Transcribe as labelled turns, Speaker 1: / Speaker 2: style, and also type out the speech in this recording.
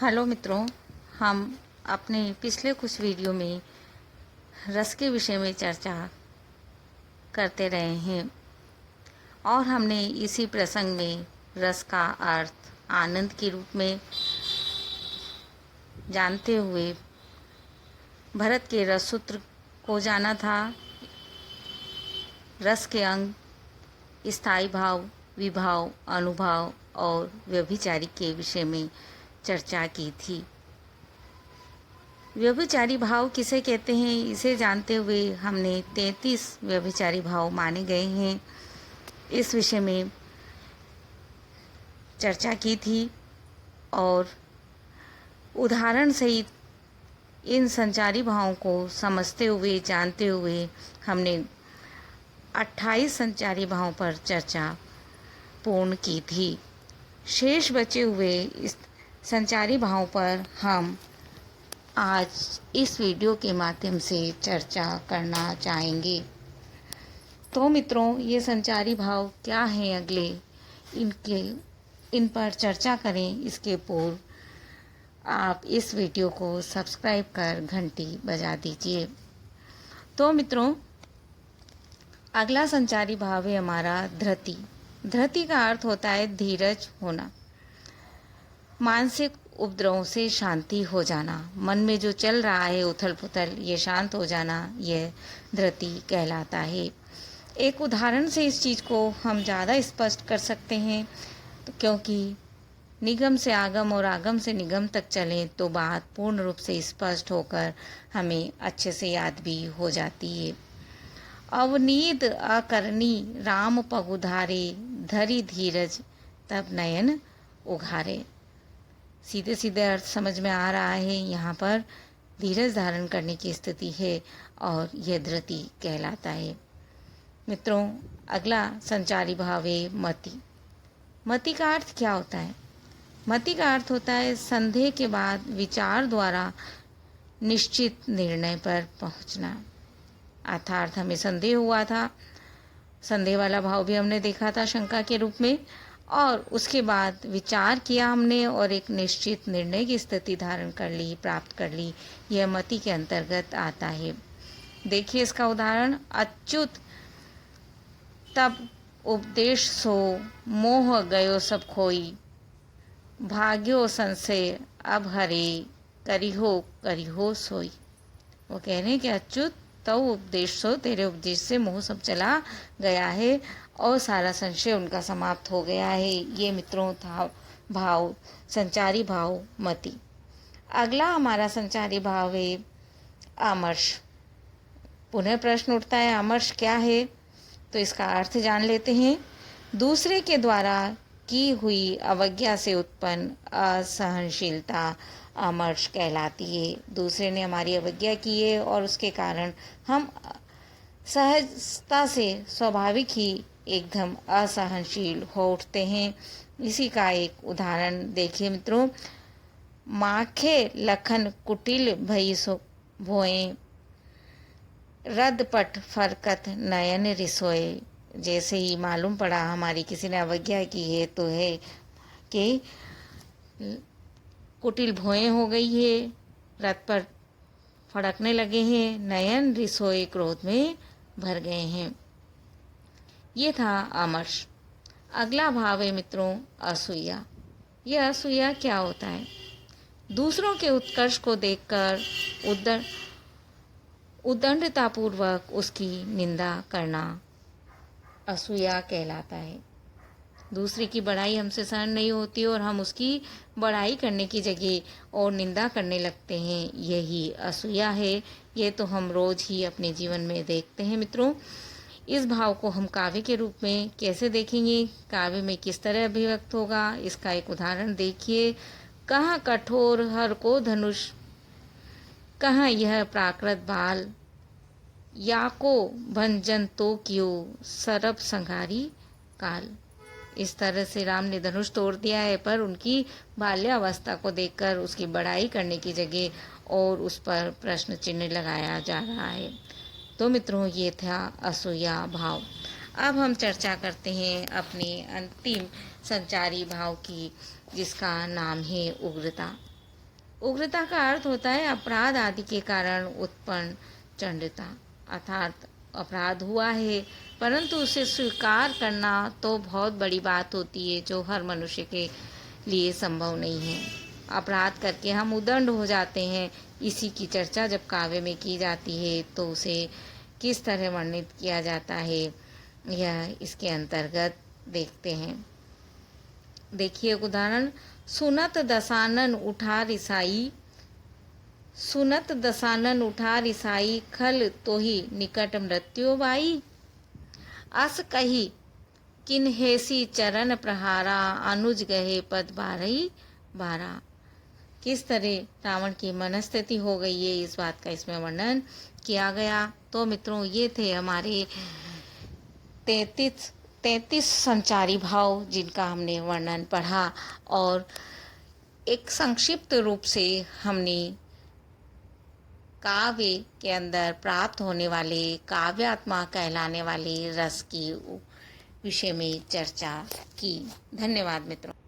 Speaker 1: Hello मित्रों, हम अपने पिछले कुछ वीडियो में रस के विषय में चर्चा करते रहे हैं और हमने इसी प्रसंग में रस का अर्थ आनंद के रूप में जानते हुए भरत के रस सूत्र को जाना था। रस के अंग स्थायी भाव, विभाव, अनुभाव और व्यभिचारी के विषय में चर्चा की थी। व्यभिचारी भाव किसे कहते हैं, इसे जानते हुए हमने 33 व्यभिचारी भाव माने गए हैं, इस विषय में चर्चा की थी और उदाहरण सहित इन संचारी भावों को समझते हुए जानते हुए हमने 28 संचारी भावों पर चर्चा पूर्ण की थी। शेष बचे हुए इस संचारी भावों पर हम आज इस वीडियो के माध्यम से चर्चा करना चाहेंगे। तो मित्रों, ये संचारी भाव क्या हैं, अगले इन पर चर्चा करें इसके पूर्व आप इस वीडियो को सब्सक्राइब कर घंटी बजा दीजिए। तो मित्रों, अगला संचारी भाव है हमारा धृति। धृति का अर्थ होता है धीरज होना, मानसिक उपद्रवों से शांति हो जाना, मन में जो चल रहा है उथल पुथल ये शांत हो जाना, यह धृति कहलाता है। एक उदाहरण से इस चीज़ को हम ज़्यादा स्पष्ट कर सकते हैं, तो क्योंकि निगम से आगम और आगम से निगम तक चलें तो बात पूर्ण रूप से स्पष्ट होकर हमें अच्छे से याद भी हो जाती है। अवनीत अकरणी राम पगुधारे, धरी धीरज तब नयन उघारे। सीधे सीधे अर्थ समझ में आ रहा है, यहाँ पर धीरज धारण करने की स्थिति है और यह धृति कहलाता है। मित्रों, अगला संचारी भाव है मति। मति का अर्थ क्या होता है? मति का अर्थ होता है संदेह के बाद विचार द्वारा निश्चित निर्णय पर पहुंचना। अर्थात हमें संदेह हुआ था, संदेह वाला भाव भी हमने देखा था शंका के रूप में, और उसके बाद विचार किया हमने और एक निश्चित निर्णय की स्थिति धारण कर ली, प्राप्त कर ली, यह मति के अंतर्गत आता है। देखिए इसका उदाहरण, अच्युत तब उपदेश सो, मोह गयो सब खोई, भाग्यो संशय अब हरे, करिहो सोई। वो कह रहे हैं कि अच्युत तो उपदेश सो, तेरे उपदेश से मोह सब चला गया है और सारा संशय उनका समाप्त हो गया है। ये मित्रों था भाव, संचारी भाव मति। अगला हमारा संचारी भाव है आमर्ष। पुनः प्रश्न उठता है, आमर्ष क्या है? तो इसका अर्थ जान लेते हैं। दूसरे के द्वारा की हुई अवज्ञा से उत्पन्न असहनशीलता आमर्ष कहलाती है। दूसरे ने हमारी अवज्ञा की है और उसके कारण हम सहजता से स्वाभाविक ही एकदम असहनशील हो उठते हैं। इसी का एक उदाहरण देखिए मित्रों, माखे लखन कुटिल भई सो भोए, रदपट फरकत नयन रिसोए। जैसे ही मालूम पड़ा हमारी किसी ने अवज्ञा की है तो है कि कुटिल भोएं हो गई है, रथ पर फड़कने लगे हैं, नयन रिसोए क्रोध में भर गए हैं। ये था आमर्ष। अगला भाव है मित्रों असूया। यह असूया क्या होता है? दूसरों के उत्कर्ष को देखकर उद्दंडतापूर्वक उसकी निंदा करना असूया कहलाता है। दूसरे की बड़ाई हमसे सहन नहीं होती और हम उसकी बड़ाई करने की जगह और निंदा करने लगते हैं, यही असूया है। ये तो हम रोज ही अपने जीवन में देखते हैं मित्रों। इस भाव को हम काव्य के रूप में कैसे देखेंगे, काव्य में किस तरह अभिव्यक्त होगा, इसका एक उदाहरण देखिए। कहाँ कठोर हर को धनुष, कहाँ यह प्राकृत बाल, या को भंजन तो क्यों सरब संघारी काल। इस तरह से राम ने धनुष तोड़ दिया है, पर उनकी बाल्यावस्था को देखकर उसकी बड़ाई करने की जगह और उस पर प्रश्न चिन्ह लगाया जा रहा है। तो मित्रों, ये था असूया भाव। अब हम चर्चा करते हैं अपने अंतिम संचारी भाव की, जिसका नाम है उग्रता। उग्रता का अर्थ होता है अपराध आदि के कारण उत्पन्न चंडता, अर्थात अपराध हुआ है परंतु उसे स्वीकार करना तो बहुत बड़ी बात होती है, जो हर मनुष्य के लिए संभव नहीं है। अपराध करके हम उदंड हो जाते हैं। इसी की चर्चा जब काव्य में की जाती है तो उसे किस तरह वर्णित किया जाता है, यह इसके अंतर्गत देखते हैं। देखिए उदाहरण, सुनत दसानन उठा रिसाई, सुनत दसानन उठा रिसाई, खल तोहि निकट मृत्यु बाई। अस कही किन्हेसी चरण प्रहारा, अनुज गहे पद बारही बारा। किस तरह रावण की मनस्थिति हो गई है, इस बात का इसमें वर्णन किया गया। तो मित्रों, ये थे हमारे 33 संचारी भाव जिनका हमने वर्णन पढ़ा, और एक संक्षिप्त रूप से हमने काव्य के अंदर प्राप्त होने वाले काव्यात्मा कहलाने वाले रस की विषय में चर्चा की। धन्यवाद मित्रों।